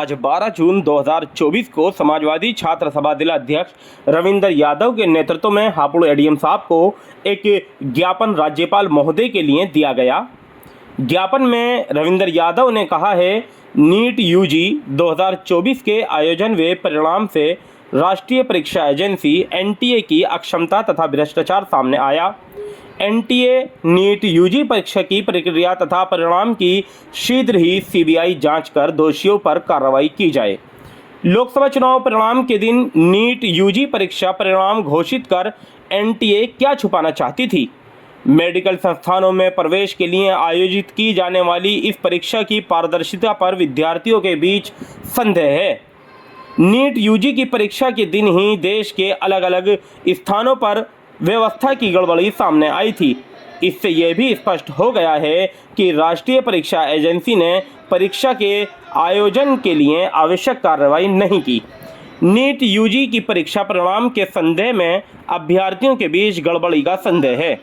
आज 12 जून 2024 को समाजवादी छात्र सभा जिलाध्यक्ष रविंदर यादव के नेतृत्व में हापुड़ एडीएम साहब को एक ज्ञापन राज्यपाल महोदय के लिए दिया गया। ज्ञापन में रविंदर यादव ने कहा है, नीट यूजी 2024 के आयोजन व परिणाम से राष्ट्रीय परीक्षा एजेंसी एनटीए की अक्षमता तथा भ्रष्टाचार सामने आया। एनटीए नीट यूजी परीक्षा की प्रक्रिया तथा परिणाम की शीघ्र ही सीबीआई जांच कर दोषियों पर कार्रवाई की जाए। लोकसभा चुनाव परिणाम के दिन नीट यूजी परीक्षा परिणाम घोषित कर एनटीए क्या छुपाना चाहती थी? मेडिकल संस्थानों में प्रवेश के लिए आयोजित की जाने वाली इस परीक्षा की पारदर्शिता पर विद्यार्थियों के बीच संदेह है। नीट यूजी की परीक्षा के दिन ही देश के अलग अलग स्थानों पर व्यवस्था की गड़बड़ी सामने आई थी। इससे यह भी स्पष्ट हो गया है कि राष्ट्रीय परीक्षा एजेंसी ने परीक्षा के आयोजन के लिए आवश्यक कार्रवाई नहीं की। नीट यूजी की परीक्षा परिणाम के संदेह में अभ्यर्थियों के बीच गड़बड़ी का संदेह है।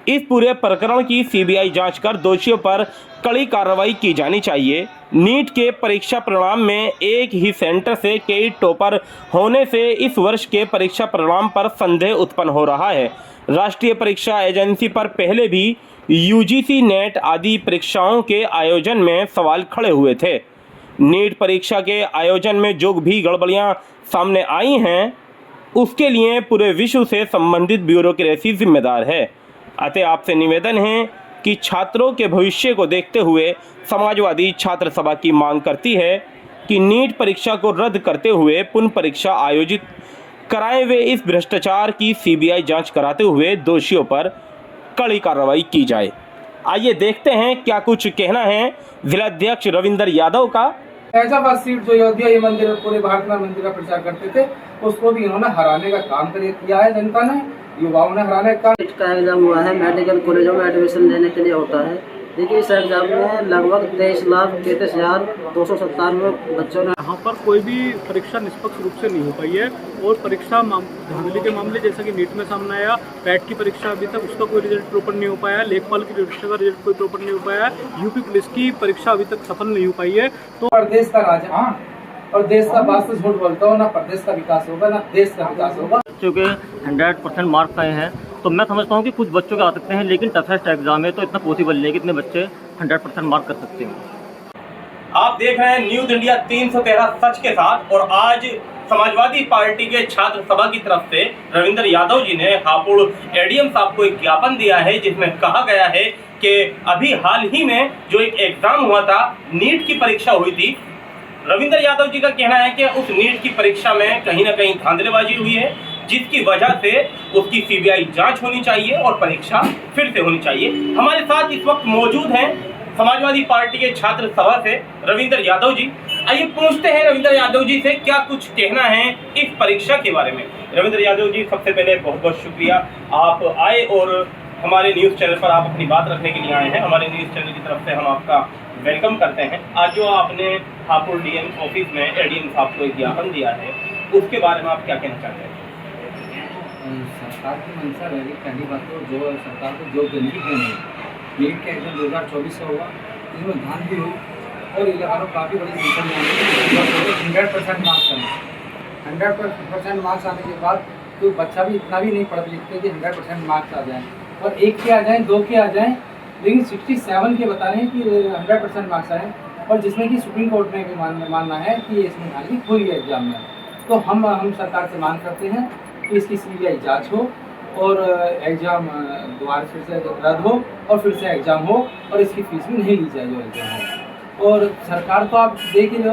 इस पूरे प्रकरण की सीबीआई जांच कर दोषियों पर कड़ी कार्रवाई की जानी चाहिए। नीट के परीक्षा परिणाम में एक ही सेंटर से कई टॉपर होने से इस वर्ष के परीक्षा परिणाम पर संदेह उत्पन्न हो रहा है। राष्ट्रीय परीक्षा एजेंसी पर पहले भी यूजीसी नेट आदि परीक्षाओं के आयोजन में सवाल खड़े हुए थे। नीट परीक्षा के आयोजन में जो भी गड़बड़ियां सामने आई हैं, उसके लिए पूरे विश्व से संबंधित ब्यूरोक्रेसी जिम्मेदार है। अतः आपसे निवेदन है कि छात्रों के भविष्य को देखते हुए समाजवादी छात्र सभा की मांग करती है कि नीट परीक्षा को रद्द करते हुए पुनः परीक्षा आयोजित कराए हुए इस भ्रष्टाचार की सीबीआई जांच कराते हुए दोषियों पर कड़ी कार्रवाई की जाए। आइए देखते हैं क्या कुछ कहना है जिलाध्यक्ष रविंदर यादव का। फैजाबाद सीट जो अयोध्या ये मंदिर पूरे भारत में मंदिर का प्रचार करते थे, उसको भी इन्होंने हराने का काम किया है। जनता ने, युवाओं ने हराने का एग्जाम हुआ है। मेडिकल कॉलेजों में एडमिशन लेने के लिए होता है। देखिए, इस एग्जाम में लगभग 23,33,297 बच्चों ने यहाँ पर कोई भी परीक्षा निष्पक्ष रूप से नहीं हो पाई है और परीक्षा धांधली के मामले जैसा कि नीट में सामने आया, पैट की परीक्षा अभी तक उसका कोई रिजल्ट प्रॉपर नहीं हो पाया, लेखपाल की परीक्षा का रिजल्ट कोई प्रॉपर नहीं हो पाया, यूपी पुलिस की परीक्षा अभी तक सफल नहीं हो पाई है। तो प्रदेश का राजा और देश का वास्तव झूठ बोलता हो, ना प्रदेश का विकास होगा ना देश का विकास होगा। बच्चों के 100% मार्क्स आए हैं, तो मैं समझता हूँ कि कुछ बच्चों के आ सकते हैं, लेकिन टफेस्ट एग्जाम है तो इतना पॉसिबल नहीं है कि इतने बच्चे 100% मार्क कर सकते हैं। आप देख रहे हैं न्यूज इंडिया 313 सच के साथ। और आज समाजवादी पार्टी के छात्र सभा की तरफ से रविंदर यादव जी ने हापुड़ एडीएम साहब को एक ज्ञापन दिया है, जिसमें कहा गया है कि अभी हाल ही में जो एक एग्जाम हुआ था, नीट की परीक्षा हुई थी। रविंदर यादव जी का कहना है कि उस नीट की परीक्षा में कहीं ना कहीं धांधलेबाजी हुई है, जिसकी वजह से उसकी सीबीआई जांच होनी चाहिए और परीक्षा फिर से होनी चाहिए। हमारे साथ इस वक्त मौजूद हैं समाजवादी पार्टी के छात्र सभा से रविंदर यादव जी। आइए पूछते हैं रविंदर यादव जी से क्या कुछ कहना है इस परीक्षा के बारे में। रविंदर यादव जी, सबसे पहले बहुत बहुत शुक्रिया, आप आए और हमारे न्यूज़ चैनल पर आप अपनी बात रखने के लिए आए हैं। हमारे न्यूज़ चैनल की तरफ से हम आपका वेलकम करते हैं। आज जो आपने हापुड़ डीएम ऑफिस में एडीएम साहब को एक ज्ञापन दिया है, उसके बारे में आप क्या कहना चाहते हैं? सरकार की मंशा रहेगी, पहली बात तो जो सरकार को जो गंदगी देनी है, नीट का एग्जाम 2024 का हुआ, इसमें धांधली हुई और इलाकों काफ़ी बड़ी संख्या में 100% मार्क्स आए। 100% मार्क्स आने के बाद तो बच्चा भी इतना भी नहीं पढ़ लिखते कि 100% मार्क्स आ जाएँ, और एक के आ जाएँ, दो के आ जाएँ, लेकिन 67 के बता रहे हैं कि 100% मार्क्स आए, और जिसमें कि सुप्रीम कोर्ट ने भी मानना है कि इसमें धांधली हुई है एग्जाम में। तो हम सरकार से मांग करते हैं कि इसकी सीबीआई जांच हो और एग्ज़ाम दोबारा फिर से रद्द हो और फिर से एग्ज़ाम हो, और इसकी फीस भी नहीं ली जाए जो एग्ज़ाम है। और सरकार तो आप देख ही लो,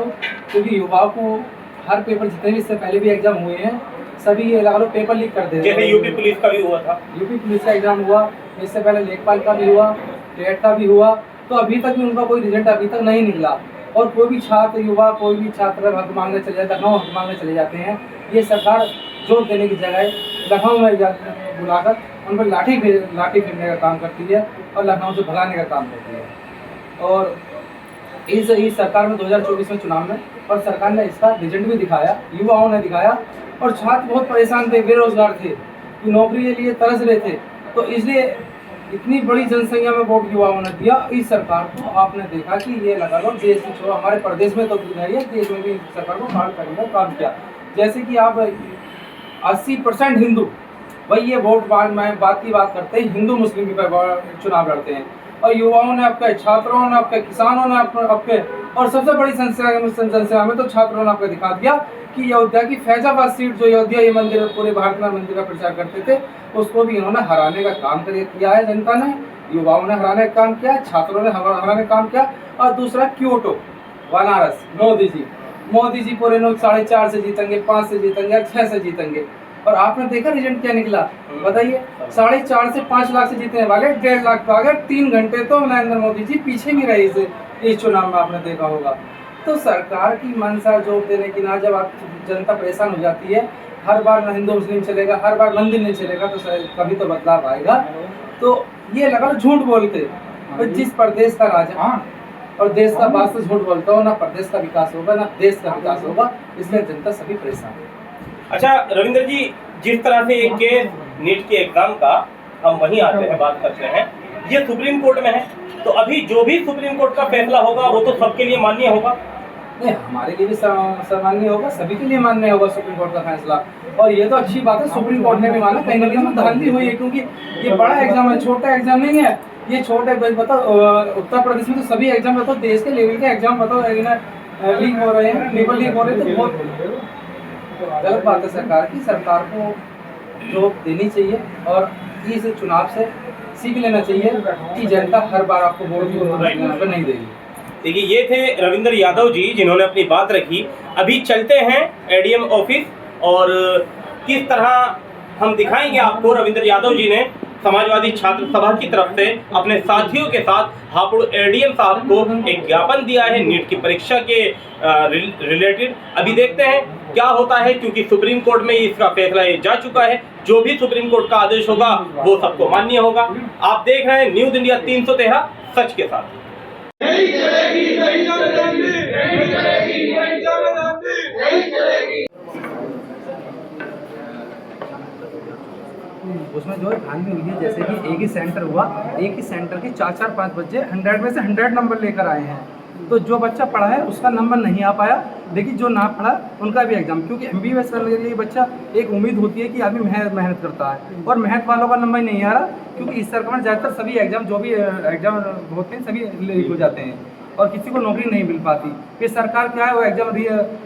क्योंकि युवाओं को हर पेपर, जितने भी इससे पहले भी एग्ज़ाम हुए हैं, सभी ये लगा लो पेपर लीक कर दे रहे हैं। जैसे यूपी पुलिस का भी हुआ था, यूपी पुलिस का एग्ज़ाम हुआ, इससे पहले लेखपाल का भी हुआ, टेट का भी हुआ, तो अभी तक भी उनका कोई रिजल्ट अभी तक नहीं निकला। और कोई भी छात्र, युवा, कोई भी छात्र हक मांगने चले जाते, लखनऊ हक मांगने चले जाते हैं। ये सरकार जोर देने की जगह लखनऊ में बुलाकर उन पर लाठी फेंकने का काम करती है और लखनऊ से भगाने का काम करती है। और इस सरकार में 2024 में चुनाव में, और सरकार ने इसका रिजल्ट भी दिखाया, युवाओं ने दिखाया, और छात्र बहुत परेशान थे, बेरोजगार थे, नौकरी के लिए तरस रहे थे। तो इसलिए इतनी बड़ी जनसंख्या में वोट युवाओं ने दिया इस सरकार को। आपने देखा कि ये लगा लो देश की छोड़ो, हमारे प्रदेश में तो है, देश में भी सरकार को काल करने का काम किया। जैसे कि आप 80% हिंदू, वही ये वोट बात की बात करते हैं, हिंदू मुस्लिम की चुनाव लड़ते हैं, और युवाओं ने आपके, छात्रों ने आपके, किसानों ने आपके, और सबसे बड़ी जनसंख्या में तो छात्रों ने आपको दिखा दिया कि अयोध्या की फैजाबाद सीट, जो अयोध्या ये मंदिर पूरे भारत में मंदिर का प्रचार करते थे, उसको भी इन्होंने हराने का काम किया है। जनता ने, युवाओं ने हराने का काम किया, छात्रों ने हराने का काम किया। और दूसरा क्योटो, बनारस, मोदी जी पूरे 4.5 से जीतेंगे, 5 से जीतेंगे, 6 से जीतेंगे, और आपने देखा रिजल्ट क्या निकला, बताइए। 4.5 से 5 लाख से जीतने वाले 1.5 लाख आ गए। 3 घंटे तो नरेंद्र मोदी जी पीछे भी रहे इस चुनाव में, आपने देखा होगा। तो सरकार की मंशा जोर देने की ना, जब आप जनता परेशान हो जाती है, हर बार न हिंदू मुस्लिम चलेगा, हर बार मंदिर नहीं चलेगा, तो कभी तो बदलाव आएगा। तो ये लगा लो झूठ बोलते, तो जिस प्रदेश का राजा और देश का वास्ते झूठ बोलता हो, ना प्रदेश का विकास होगा ना देश का विकास होगा, इसलिए जनता सभी परेशान है। अच्छा रविंद्र जी, जिस तरह से एक केस नीट के एग्जाम का, हम वहीं आते हैं, बात करते हैं, ये सुप्रीम कोर्ट में है, तो अभी जो भी सुप्रीम कोर्ट का फैसला होगा वो तो सबके लिए मान्य होगा। नहीं, हमारे लिए भी सामान्य होगा, सभी के लिए मान्य होगा सुप्रीम कोर्ट का फैसला। और ये तो अच्छी बात है, सुप्रीम कोर्ट ने भी माना, कहीं ना कहीं धांधली हुई है, क्योंकि ये बड़ा एग्जाम है, छोटा एग्जाम नहीं है। ये छोटे, बताओ उत्तर प्रदेश में तो सभी एग्जाम, बताओ देश के लेवल के एग्जाम, बताओ लीक हो रहे हैं, पेपर लीक हो रहे हैं, तो बहुत गलत बात है सरकार की। सरकार को जो देनी चाहिए और इस चुनाव से सीख लेना चाहिए कि जनता हर बार आपको वोट नहीं देगी। देखिए, ये थे रविंद्र यादव जी, जिन्होंने अपनी बात रखी। अभी चलते हैं एडीएम ऑफिस, और किस तरह हम दिखाएंगे आपको, रविंद्र यादव जी ने समाजवादी छात्र सभा की तरफ से अपने साथियों के साथ हापुड़ एडीएम साहब को एक ज्ञापन दिया है नीट की परीक्षा के रिलेटेड। अभी देखते हैं क्या होता है, क्योंकि सुप्रीम कोर्ट में इसका फैसला जा चुका है। जो भी सुप्रीम कोर्ट का आदेश होगा वो सबको मान्य होगा। आप देख रहे हैं न्यूज इंडिया 313 सच के साथ। उसमें जो है धांधली हुई है, जैसे कि एक ही सेंटर हुआ, एक ही सेंटर के 4-5 बच्चे 100 में से 100 नंबर लेकर आए हैं। तो जो बच्चा पढ़ा है उसका नंबर नहीं आ पाया, लेकिन जो ना पढ़ा उनका भी एग्जाम, क्योंकि MBBS करने के लिए बच्चा एक उम्मीद होती है कि आदमी मेहनत करता है, और मेहनत वालों का नंबर नहीं आ रहा, क्योंकि इस सरकार में ज़्यादातर सभी एग्जाम, जो भी एग्जाम होते हैं सभी लीक हो जाते हैं और किसी को नौकरी नहीं मिल पाती। फिर सरकार क्या है, वो एग्जाम,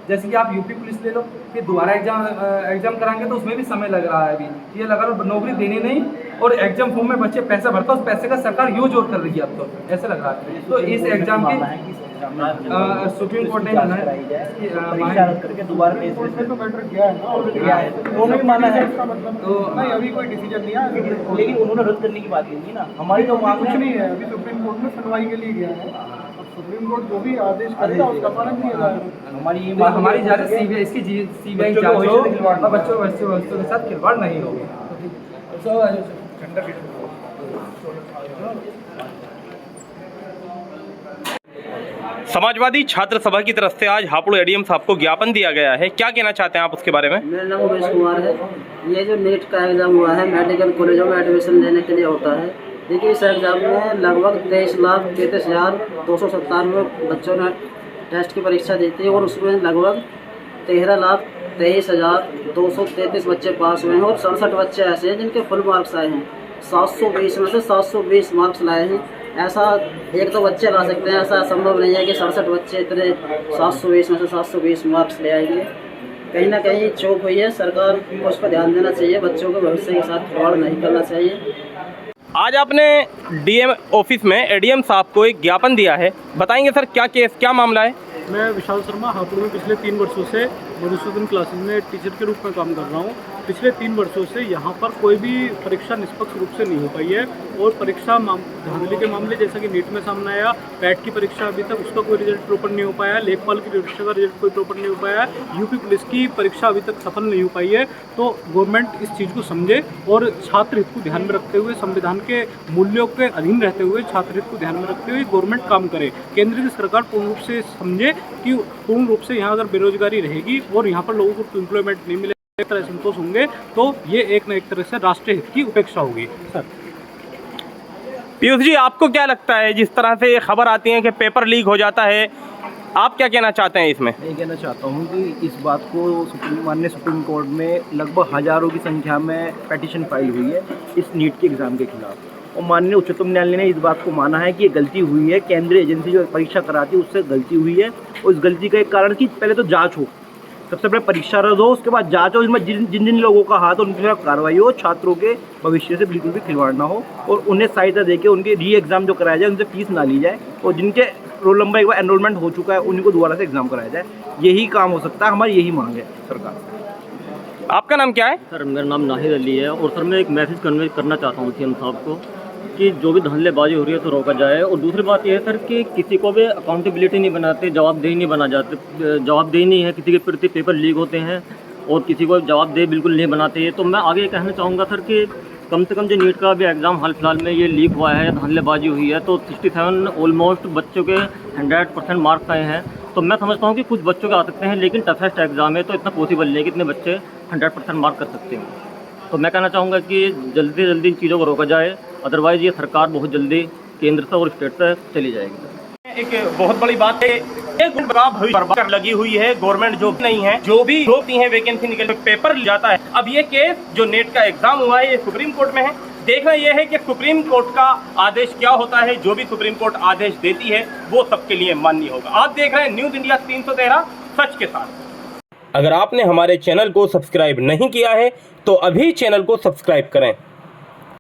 जैसे कि आप यूपी पुलिस ले लो, फिर दोबारा एग्जाम कराएंगे तो उसमें भी समय लग रहा है। अभी ये लगा लो नौकरी देनी नहीं, और एग्जाम फॉर्म में बच्चे पैसा भरता, उस पैसे का सरकार यूज और कर रही है अब तो, ऐसा लग रहा है। तो इस एग्जाम की सुप्रीम कोर्ट ने करके दोबारा तो मैटर किया है ना, उन्होंने भी माना है, तो नहीं अभी कोई डिसीजन नहीं है, लेकिन उन्होंने रद्द करने की बात की थी ना। हमारी तो मांग कुछ नहीं है, अभी सुप्रीम कोर्ट में सुनवाई के लिए गया है, सुप्रीम कोर्ट जो भी आदेश करेगा उसका पालन किया जाएगा। हमारी जा रही CBI, इसकी CBI जांच हो और बच्चों के साथ खिलवाड़ नहीं होगी। समाजवादी छात्र सभा की तरफ से आज हापुड़ एडीएम साहब को ज्ञापन दिया गया है, क्या कहना चाहते हैं आप उसके बारे में? मेरा नाम उमेश कुमार है। ये जो नीट का एग्ज़ाम हुआ है, मेडिकल कॉलेजों में एडमिशन लेने के लिए होता है। देखिए, इस एग्ज़ाम में लगभग 23,33,297 बच्चों ने टेस्ट की परीक्षा दी थी, और उसमें लगभग 13,23,233 बच्चे पास हुए हैं, और 67 बच्चे ऐसे हैं जिनके फुल मार्क्स आए हैं। 720 में से 720 मार्क्स लाए हैं। ऐसा एक तो बच्चे ला सकते हैं, ऐसा संभव नहीं है कि 67 बच्चे इतने 720 में से 720 मार्क्स ले आएंगे। कहीं ना कहीं चूक हुई है, सरकार को उस पर ध्यान देना चाहिए, बच्चों के भविष्य के साथ खिलवाड़ नहीं करना चाहिए। आज आपने डीएम ऑफिस में एडीएम साहब को एक ज्ञापन दिया है, बताएंगे सर क्या केस, क्या मामला है? मैं विशाल शर्मा हापुड़ में पिछले 3 वर्षों से मधुसूदन क्लासेस में टीचर के रूप में काम कर रहा हूँ। पिछले 3 वर्षों से यहाँ पर कोई भी परीक्षा निष्पक्ष रूप से नहीं हो पाई है, और परीक्षा धांधली के मामले जैसा कि नीट में सामने आया, पैट की परीक्षा अभी तक उसका कोई रिजल्ट प्रॉपर नहीं हो पाया, लेखपाल की परीक्षा का रिजल्ट कोई प्रॉपर नहीं हो पाया, यूपी पुलिस की परीक्षा अभी तक सफल नहीं हो पाई है। तो गवर्नमेंट इस चीज़ को समझे और छात्र हित को ध्यान में रखते हुए, संविधान के मूल्यों के अधीन रहते हुए, छात्र हित को ध्यान में रखते हुए गवर्नमेंट काम करे। केंद्र की सरकार पूर्ण रूप से समझे कि पूर्ण रूप से यहाँ अगर बेरोजगारी रहेगी और यहाँ पर लोगों को एम्प्लॉयमेंट नहीं मिलेगा, एक तरह संतोष होंगे, तो ये एक न एक तरह से राष्ट्रीय हित की उपेक्षा होगी। सर पीयूष जी, आपको क्या लगता है, जिस तरह से ये खबर आती है कि पेपर लीक हो जाता है, आप क्या कहना चाहते हैं इसमें? मैं कहना चाहता हूँ कि इस बात को माननीय सुप्रीम कोर्ट में लगभग हज़ारों की संख्या में पिटीशन फाइल हुई है इस नीट के एग्ज़ाम के खिलाफ, और माननीय उच्चतम न्यायालय ने इस बात को माना है कि ये गलती हुई है, केंद्रीय एजेंसी जो परीक्षा कराती है उससे गलती हुई है, और इस गलती का एक कारण कि पहले तो जाँच हो, सबसे पहले परीक्षा रद्द हो, उसके बाद जाँच हो, इसमें जिन जिन लोगों का हाथ हो उनके खिलाफ कार्रवाई हो, छात्रों के भविष्य से बिल्कुल भी खिलवाड़ ना हो, और उन्हें सहायता देकर उनके री एग्ज़ाम जो कराया जाए उनसे फीस ना ली जाए, और जिनके रोल नंबर एक बार एनरोलमेंट हो चुका है उन्हीं को दोबारा से एग्ज़ाम कराया जाए। यही काम हो सकता है, हमारी यही मांग है सरकार से। आपका नाम क्या है? सर मेरा नाम नाहिद अली है, और सर मैं एक मैसेज कन्वे करना चाहता हूँ सीएम साहब को कि जो भी धांधलेबाजी हो रही है तो रोका जाए। और दूसरी बात यह है सर कि किसी को भी अकाउंटेबिलिटी नहीं बनाते, जवाबदेही नहीं बना जाते, जवाबदेही नहीं है, किसी के प्रति पेपर लीक होते हैं और किसी को जवाबदेही बिल्कुल नहीं बनाते। तो मैं आगे कहना चाहूँगा सर कि कम से कम जो नीट का भी एग्ज़ाम हाल फिलहाल में ये लीक हुआ है, धांधलेबाजी हुई है, तो 67 ऑलमोस्ट बच्चों के 100% मार्क्स आए हैं। तो मैं समझता हूँ कि कुछ बच्चों के आ सकते हैं, लेकिन टफेस्ट एग्ज़ाम है तो इतना पॉसिबल नहीं है कि इतने बच्चे 100% मार्क कर सकते हैं। तो मैं कहना चाहूँगा कि जल्दी से जल्दी इन चीज़ों को रोका जाए, अदरवाइज़ ये सरकार बहुत जल्दी केंद्र से और स्टेट से चली जाएगी। एक बहुत बड़ी बात है, एक भविष्य बर्बाद लगी हुई है, गवर्नमेंट जो नहीं है, जो भी होती है वैकेंसी निकल पेपर जाता है। अब ये केस जो नेट का एग्जाम हुआ है ये सुप्रीम कोर्ट में है। देखना यह है कि सुप्रीम कोर्ट का आदेश क्या होता है। जो भी सुप्रीम कोर्ट आदेश देती है वो सबके लिए मान्य होगा। आप देख रहे हैं न्यूज़ इंडिया 313 सच के साथ। अगर आपने हमारे चैनल को सब्सक्राइब नहीं किया है तो अभी चैनल को सब्सक्राइब करें।